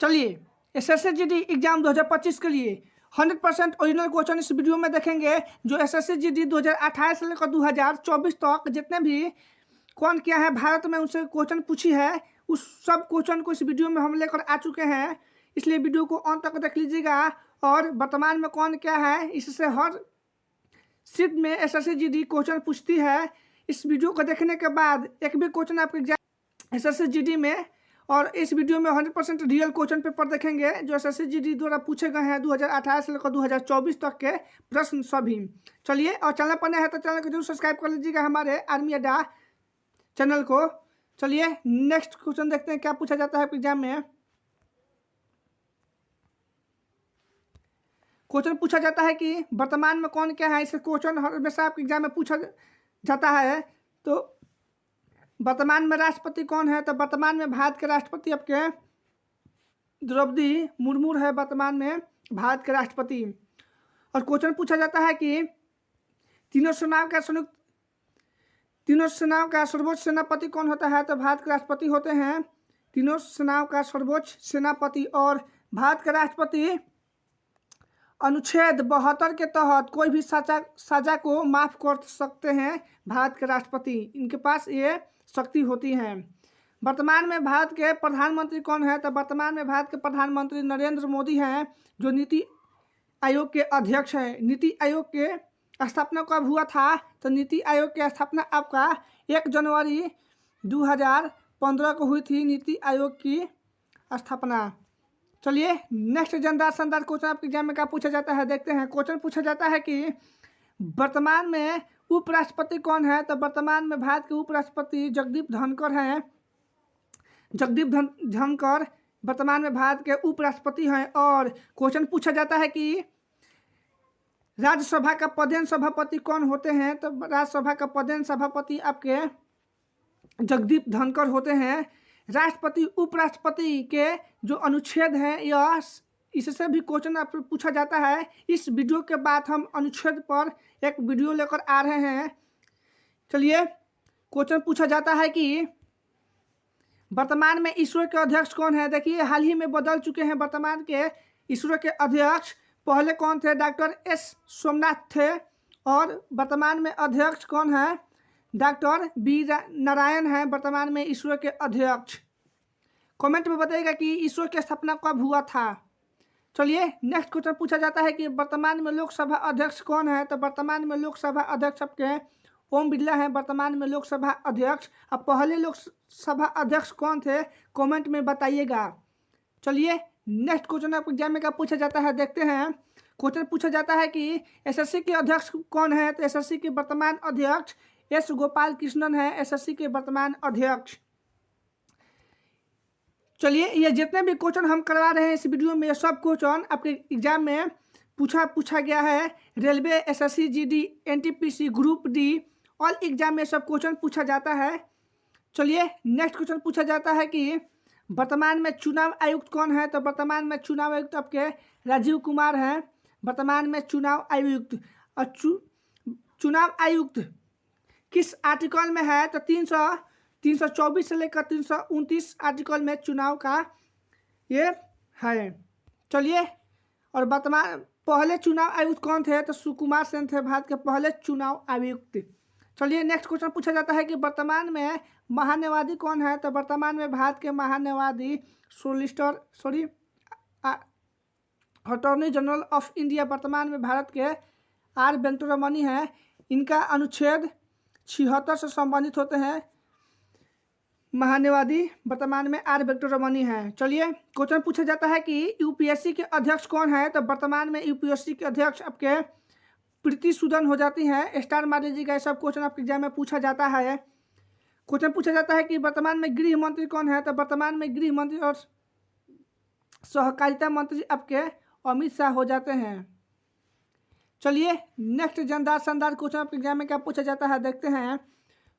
चलिए SSC GD exam 2025 के लिए 100% ओरिजिनल क्वेश्चन इस वीडियो में देखेंगे। जो एसएससी जीडी 2028 से लेकर 2024 तक जितने भी कौन क्या है भारत में उनसे क्वेश्चन पूछी है, उस सब क्वेश्चन को इस वीडियो में हम लेकर आ चुके हैं। इसलिए वीडियो को अंत तक देख लीजिएगा। और वर्तमान में कौन क्या है, इससे हर सीट में एसएससी जीडी क्वेश्चन पूछती है। इस वीडियो को देखने के बाद एक भी क्वेश्चन आपके एग्जाम एसएससी जीडी में, और इस वीडियो में 100% रियल क्वेश्चन पेपर देखेंगे जो एसएससी जीडी द्वारा पूछे गए हैं 2018 से लेकर 2024 तक के प्रश्न सभी। चलिए, और चैनल पर नए है तो चैनल को जरूर सब्सक्राइब कर लीजिएगा हमारे आर्मी अड्डा चैनल को। चलिए नेक्स्ट क्वेश्चन देखते हैं क्या पूछा जाता है एग्जाम में। क्वेश्चन पूछा जाता है कि वर्तमान में कौन क्या है। इसका क्वेश्चन हमेशा आपके एग्जाम में पूछा जाता है। तो वर्तमान में राष्ट्रपति कौन है, तो वर्तमान में भारत के राष्ट्रपति आपके द्रौपदी मुर्मू है वर्तमान में भारत के राष्ट्रपति। और क्वेश्चन पूछा जाता है कि तीनों सेनाओं का सर्वोच्च सेनापति कौन होता है, तो भारत के राष्ट्रपति होते हैं तीनों सेनाओं का सर्वोच्च सेनापति। और भारत के राष्ट्रपति अनुच्छेद 72 के तहत कोई भी सजा को माफ कर सकते हैं। भारत के राष्ट्रपति, इनके पास ये शक्ति होती है। वर्तमान में भारत के प्रधानमंत्री कौन है, तो वर्तमान में भारत के प्रधानमंत्री नरेंद्र मोदी हैं जो नीति आयोग के अध्यक्ष हैं। नीति आयोग के स्थापना कब हुआ था, तो नीति आयोग की स्थापना आपका 1 जनवरी 2015 को हुई थी नीति आयोग की स्थापना। चलिए नेक्स्ट जनदार संदार क्वेश्चन आपके एग्जाम में क्या पूछा जाता है देखते हैं। क्वेश्चन पूछा जाता है कि वर्तमान में उपराष्ट्रपति कौन है, तो वर्तमान में भारत के उपराष्ट्रपति जगदीप धनखड़ हैं। जगदीप धनखड़ वर्तमान में भारत के उपराष्ट्रपति हैं। और क्वेश्चन पूछा जाता है कि राज्यसभा का पदेन सभापति कौन होते हैं, तो राज्यसभा का पदेन सभापति आपके जगदीप धनखड़ होते हैं। राष्ट्रपति उपराष्ट्रपति के जो अनुच्छेद हैं यह इससे भी क्वेश्चन पूछा जाता है। इस वीडियो के बाद हम अनुच्छेद पर एक वीडियो लेकर आ रहे हैं। चलिए क्वेश्चन पूछा जाता है कि वर्तमान में इसरो के अध्यक्ष कौन है। देखिए हाल ही में बदल चुके हैं वर्तमान के इसरो के अध्यक्ष। पहले कौन थे, डॉक्टर एस सोमनाथ थे। और वर्तमान में अध्यक्ष कौन है, डॉक्टर बी नारायण हैं वर्तमान में इसरो के अध्यक्ष। कमेंट में बताइएगा कि इसरो की स्थापना कब हुआ था। चलिए नेक्स्ट क्वेश्चन पूछा जाता है कि वर्तमान में लोकसभा अध्यक्ष कौन है, तो वर्तमान में लोकसभा अध्यक्ष आपके ओम बिरला हैं वर्तमान में लोकसभा अध्यक्ष। अब पहले लोकसभा अध्यक्ष कौन थे, कमेंट में बताइएगा। चलिए नेक्स्ट क्वेश्चन आपको एग्जाम में क्या पूछा जाता है देखते हैं। क्वेश्चन पूछा जाता है कि एसएससी के अध्यक्ष कौन है, तो एसएससी के वर्तमान अध्यक्ष एस गोपाल कृष्णन है एसएससी के वर्तमान अध्यक्ष। चलिए ये जितने भी क्वेश्चन हम करवा रहे हैं इस वीडियो में, सब क्वेश्चन आपके एग्जाम में पूछा गया है। Railway, SSC GD, NTPC, group D, all exam में सब क्वेश्चन पूछा जाता है। चलिए नेक्स्ट क्वेश्चन पूछा जाता है कि वर्तमान में चुनाव आयुक्त कौन है, तो वर्तमान में चुनाव आयुक्त आपके राजीव कुमार हैं वर्तमान में चुनाव आयुक्त। और चुनाव आयुक्त किस आर्टिकल में है, तो 324 से लेकर 329 आर्टिकल में चुनाव का ये है। चलिए, और वर्तमान पहले चुनाव आयुक्त कौन थे, तो सुकुमार सेन थे भारत के पहले चुनाव आयुक्त। चलिए नेक्स्ट क्वेश्चन पूछा जाता है कि वर्तमान में महान्यायवादी कौन है, तो वर्तमान में भारत के महान्यायवादी अटॉर्नी जनरल ऑफ इंडिया वर्तमान में भारत के आर वेंकटरमणि हैं। इनका अनुच्छेद 76 से संबंधित होते हैं महान्यायवादी वर्तमान में आर वेंकटरमणि हैं। चलिए क्वेश्चन पूछा जाता है कि यूपीएससी के अध्यक्ष कौन है, तो वर्तमान में यूपीएससी के अध्यक्ष आपके प्रीति सूदन हो जाती हैं। स्टार मार लीजिएगा, सब क्वेश्चन आपके एग्जाम में पूछा जाता है। क्वेश्चन पूछा जाता है कि वर्तमान में गृह मंत्री कौन है, तो वर्तमान में गृह मंत्री और सहकारिता मंत्री आपके अमित शाह हो जाते हैं। चलिए नेक्स्ट जानदार शानदार क्वेश्चन आपके एग्जाम में क्या पूछा जाता है देखते हैं।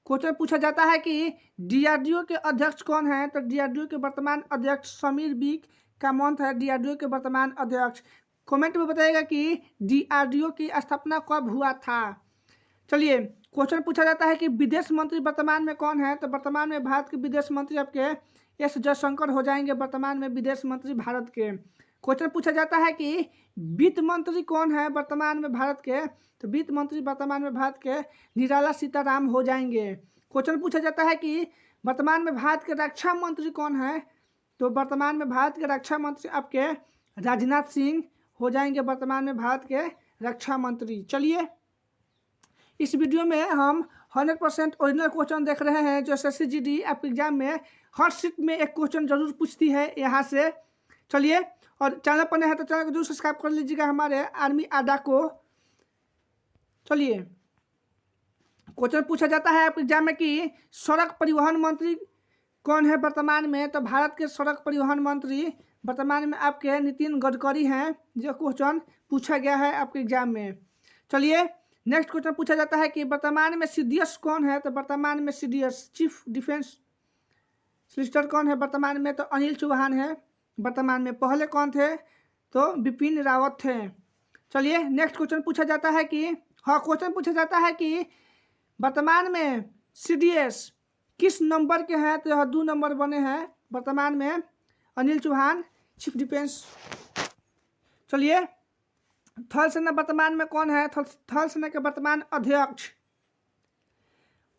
क्वेश्चन पूछा जाता है कि डीआरडीओ के अध्यक्ष कौन है, तो डीआरडीओ के वर्तमान अध्यक्ष समीर बी कामत है डीआरडीओ के वर्तमान अध्यक्ष। कमेंट में बताइएगा कि डीआरडीओ की स्थापना कब हुआ था। चलिए क्वेश्चन पूछा जाता है कि विदेश मंत्री वर्तमान में कौन है, तो वर्तमान में भारत के विदेश मंत्री आपके एस जयशंकर हो जाएंगे वर्तमान में विदेश मंत्री भारत के। क्वेश्चन पूछा जाता है कि वित्त मंत्री कौन है वर्तमान में भारत के, तो वित्त मंत्री वर्तमान में भारत के निर्मला सीतारामन हो जाएंगे। क्वेश्चन पूछा जाता है कि वर्तमान में भारत के रक्षा मंत्री कौन है, तो वर्तमान में भारत के रक्षा मंत्री आपके राजनाथ सिंह हो जाएंगे वर्तमान में भारत के रक्षा मंत्री। चलिए इस वीडियो में हम 100% ओरिजिनल क्वेश्चन देख रहे हैं जो SSC GD आपके एग्जाम में हर शिफ्ट में एक क्वेश्चन जरूर पूछती है यहाँ से। चलिए, और चैनल पर नए हैं तो चैनल को जरूर सब्सक्राइब कर लीजिएगा हमारे आर्मी अड्डा को। चलिए क्वेश्चन पूछा जाता है आपके एग्जाम में कि सड़क परिवहन मंत्री कौन है वर्तमान में, तो भारत के सड़क परिवहन मंत्री वर्तमान में आपके नितिन गडकरी हैं। जो क्वेश्चन पूछा गया है आपके एग्जाम में। चलिए नेक्स्ट क्वेश्चन पूछा जाता है कि वर्तमान में CDS कौन है, तो वर्तमान में CDS चीफ डिफेंस सॉलिसिटर कौन है वर्तमान में, तो अनिल चौहान है वर्तमान में। पहले कौन थे, तो बिपिन रावत थे। चलिए नेक्स्ट क्वेश्चन पूछा जाता है कि क्वेश्चन पूछा जाता है कि वर्तमान में CDS किस नंबर के हैं, तो यह 2 नंबर बने हैं वर्तमान में अनिल चौहान चीफ डिफेंस। चलिए थल सेना वर्तमान में कौन है, थल सेना के वर्तमान अध्यक्ष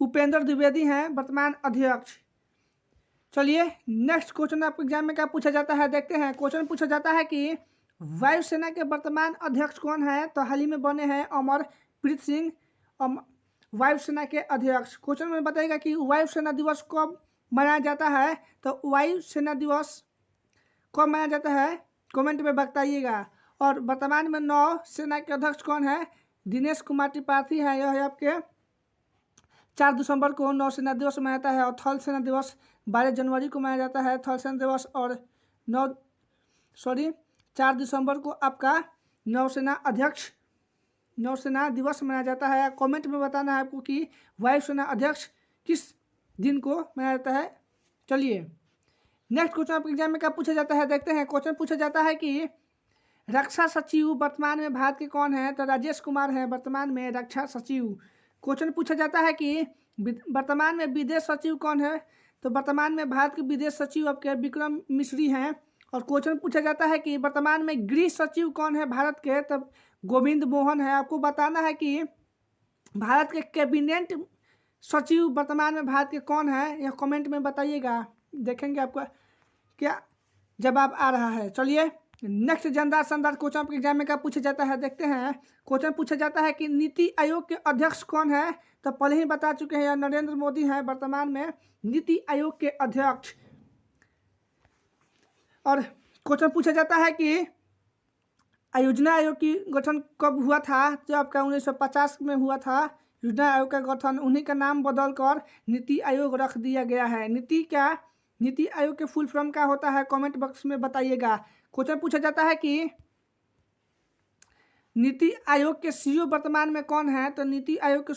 उपेंद्र द्विवेदी हैं वर्तमान अध्यक्ष। चलिए नेक्स्ट क्वेश्चन आपके एग्जाम में क्या पूछा जाता है देखते हैं। क्वेश्चन पूछा जाता है कि वायुसेना के वर्तमान अध्यक्ष कौन है, तो हाल ही में बने हैं अमरप्रीत सिंह वायुसेना के अध्यक्ष। क्वेश्चन में बताएगा कि वायुसेना दिवस कब मनाया जाता है, तो वायुसेना दिवस कब मनाया जाता है कमेंट में बताइएगा। और वर्तमान में नौ सेना के अध्यक्ष कौन है, दिनेश कुमार त्रिपाठी है। यह है आपके 4 दिसंबर को नौसेना दिवस मनाया जाता है। और थल सेना दिवस 12 जनवरी को मनाया जाता है थल सेना दिवस। और 4 दिसंबर को आपका नौसेना दिवस मनाया जाता है। कमेंट में बताना है आपको कि वायुसेना अध्यक्ष किस दिन को मनाया जाता है। चलिए नेक्स्ट क्वेश्चन आपके एग्जाम में क्या पूछा जाता है देखते हैं। क्वेश्चन पूछा जाता है कि रक्षा सचिव वर्तमान में भारत के कौन है, तो राजेश कुमार है वर्तमान में रक्षा सचिव। क्वेश्चन पूछा जाता है कि वर्तमान में विदेश सचिव कौन है, तो वर्तमान में भारत के विदेश सचिव आपके विक्रम मिश्री हैं। और क्वेश्चन पूछा जाता है कि वर्तमान में गृह सचिव कौन है भारत के, तब गोविंद मोहन है। आपको बताना है कि भारत के कैबिनेट सचिव वर्तमान में भारत के कौन है, यह कमेंट में बताइएगा। देखेंगे आपका क्या जवाब आ रहा है। चलिए नेक्स्ट जानदार शानदार क्वेश्चन आपके एग्जाम में क्या पूछा जाता है देखते हैं। क्वेश्चन पूछा जाता है कि नीति आयोग के अध्यक्ष कौन है, तो पहले ही बता चुके हैं नरेंद्र मोदी हैं वर्तमान में नीति आयोग के अध्यक्ष। और क्वेश्चन पूछा जाता है कि योजना आयोग की गठन कब हुआ था, जो आपका 1950 में हुआ था योजना आयोग का गठन। उन्हीं का नाम बदलकर नीति आयोग रख दिया गया है। नीति आयोग के फुल फॉर्म क्या होता है कमेंट बॉक्स में बताइएगा। क्वेश्चन पूछा जाता है कि नीति आयोग के CEO वर्तमान में कौन है, तो नीति आयोग के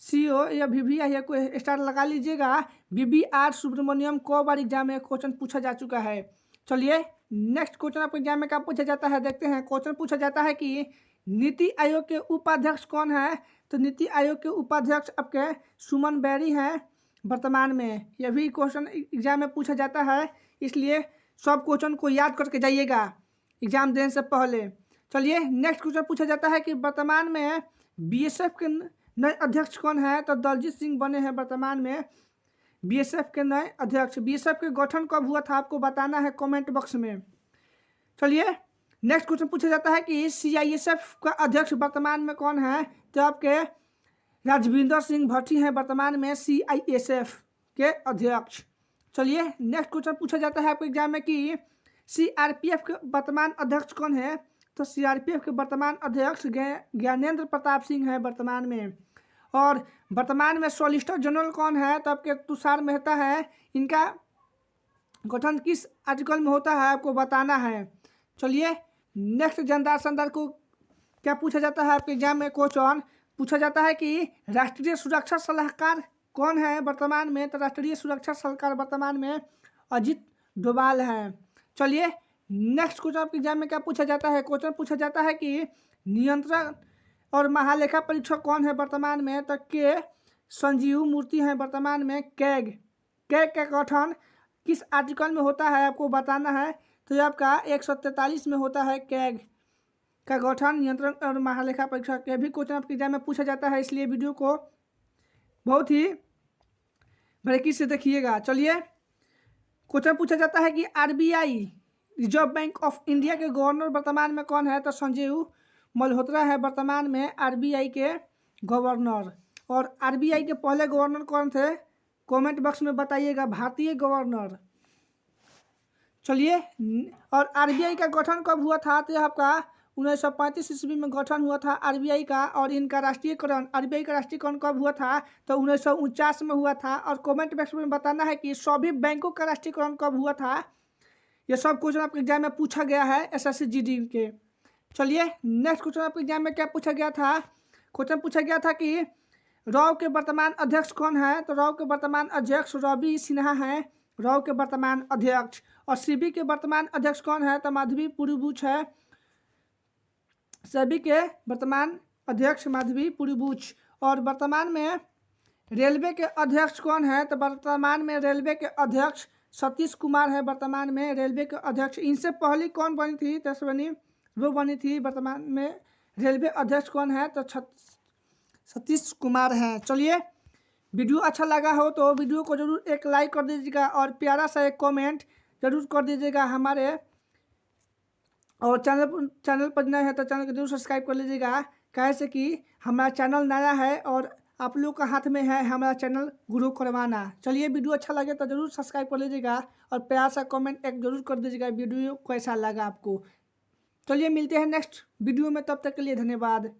CEO या VVI को स्टार लगा लीजिएगा। BBR सुब्रमण्यम को बार एग्जाम में क्वेश्चन पूछा जा चुका है। चलिए नेक्स्ट क्वेश्चन आपके एग्जाम में क्या पूछा जाता है देखते हैं। क्वेश्चन पूछा जाता है कि नीति आयोग के उपाध्यक्ष कौन है, तो नीति आयोग के उपाध्यक्ष आपके सुमन बेरी हैं वर्तमान में। यह भी क्वेश्चन एग्जाम में पूछा जाता है, इसलिए सब क्वेश्चन को याद करके जाइएगा एग्जाम देने से पहले। चलिए नेक्स्ट क्वेश्चन पूछा जाता है कि वर्तमान में BSF के नए अध्यक्ष कौन है, तो दलजीत सिंह बने हैं वर्तमान में BSF के नए अध्यक्ष। BSF के गठन कब हुआ था आपको बताना है कमेंट बॉक्स में। चलिए नेक्स्ट क्वेश्चन पूछा जाता है कि CISF का अध्यक्ष वर्तमान में कौन है, तो आपके राजविंदर सिंह भट्टी हैं वर्तमान में CISF के अध्यक्ष। चलिए नेक्स्ट क्वेश्चन पूछा जाता है आपके एग्जाम में कि CRPF के वर्तमान अध्यक्ष कौन है, तो CRPF के वर्तमान अध्यक्ष ज्ञानेंद्र प्रताप सिंह है वर्तमान में। और वर्तमान में सॉलिसिटर जनरल कौन है, तो आपके तुषार मेहता है। इनका गठन किस आर्टिकल में होता है आपको बताना है। चलिए नेक्स्ट जानदार शानदार को क्या पूछा जाता है आपके एग्जाम में क्वेश्चन पूछा जाता है कि राष्ट्रीय सुरक्षा सलाहकार कौन है वर्तमान में, तो राष्ट्रीय सुरक्षा सलाहकार वर्तमान में अजित डोभाल हैं। चलिए नेक्स्ट क्वेश्चन आपके एग्जाम में क्या पूछा जाता है। क्वेश्चन पूछा जाता है कि नियंत्रक और महालेखा परीक्षक कौन है वर्तमान में, तो के संजीव मूर्ति हैं वर्तमान में। कैग का गठन किस आर्टिकल में होता है आपको बताना है। तो ये आपका 143 में होता है कैग का गठन, नियंत्रण और महालेखा परीक्षा के भी क्वेश्चन आपके एग्जाम में पूछा जाता है, इसलिए वीडियो को बहुत ही बारीकी से देखिएगा। चलिए, क्वेश्चन पूछा जाता है कि RBI reserve bank of India के गवर्नर वर्तमान में कौन है। तो संजीव मल्होत्रा है वर्तमान में आरबीआई के गवर्नर। और आरबीआई के पहले गवर्नर कौन थे, कमेंट बॉक्स में बताइएगा। भारतीय गवर्नर। चलिए, और आरबीआई का गठन कब हुआ था। तो आपका 1935 ईस्वी में गठन हुआ था आरबीआई का। और इनका राष्ट्रीयकरण, आरबीआई का राष्ट्रीयकरण कब हुआ था। तो 1949 में हुआ था। और कमेंट बॉक्स में बताना है कि सभी बैंकों का राष्ट्रीयकरण कब हुआ था। ये सब क्वेश्चन आपके एग्जाम में पूछा गया है एसएससी जीडी के। चलिए, नेक्स्ट क्वेश्चन आपके एग्जाम में क्या पूछा गया था। क्वेश्चन पूछा गया था कि राव के वर्तमान अध्यक्ष कौन है। तो राव के वर्तमान अध्यक्ष रवि सिन्हा है, राव के वर्तमान अध्यक्ष। और सीबी के वर्तमान अध्यक्ष कौन है। तो माधवी पुरीबुच है, सभी के वर्तमान अध्यक्ष माधवी पुरीबुच। और वर्तमान में रेलवे के अध्यक्ष कौन है। तो वर्तमान में रेलवे के अध्यक्ष सतीश कुमार है वर्तमान में रेलवे के अध्यक्ष। इनसे पहले कौन बनी थी, तेजस्विनी वो बनी थी। वर्तमान में रेलवे अध्यक्ष कौन है। तो सतीश कुमार हैं। चलिए, वीडियो अच्छा लगा हो तो वीडियो को जरूर एक लाइक कर दीजिएगा और प्यारा सा एक कमेंट जरूर कर दीजिएगा हमारे। और चैनल पर नए हैं तो चैनल को जरूर सब्सक्राइब कर लीजिएगा, कैसे कि हमारा चैनल नया है और आप लोग का हाथ में है हमारा चैनल ग्रो करवाना। चलिए, वीडियो अच्छा लगे तो जरूर सब्सक्राइब कर लीजिएगा और प्यार सा कमेंट एक जरूर कर दीजिएगा वीडियो कैसा लगा आपको। चलिए, मिलते हैं नेक्स्ट वीडियो में, तब तक के लिए धन्यवाद।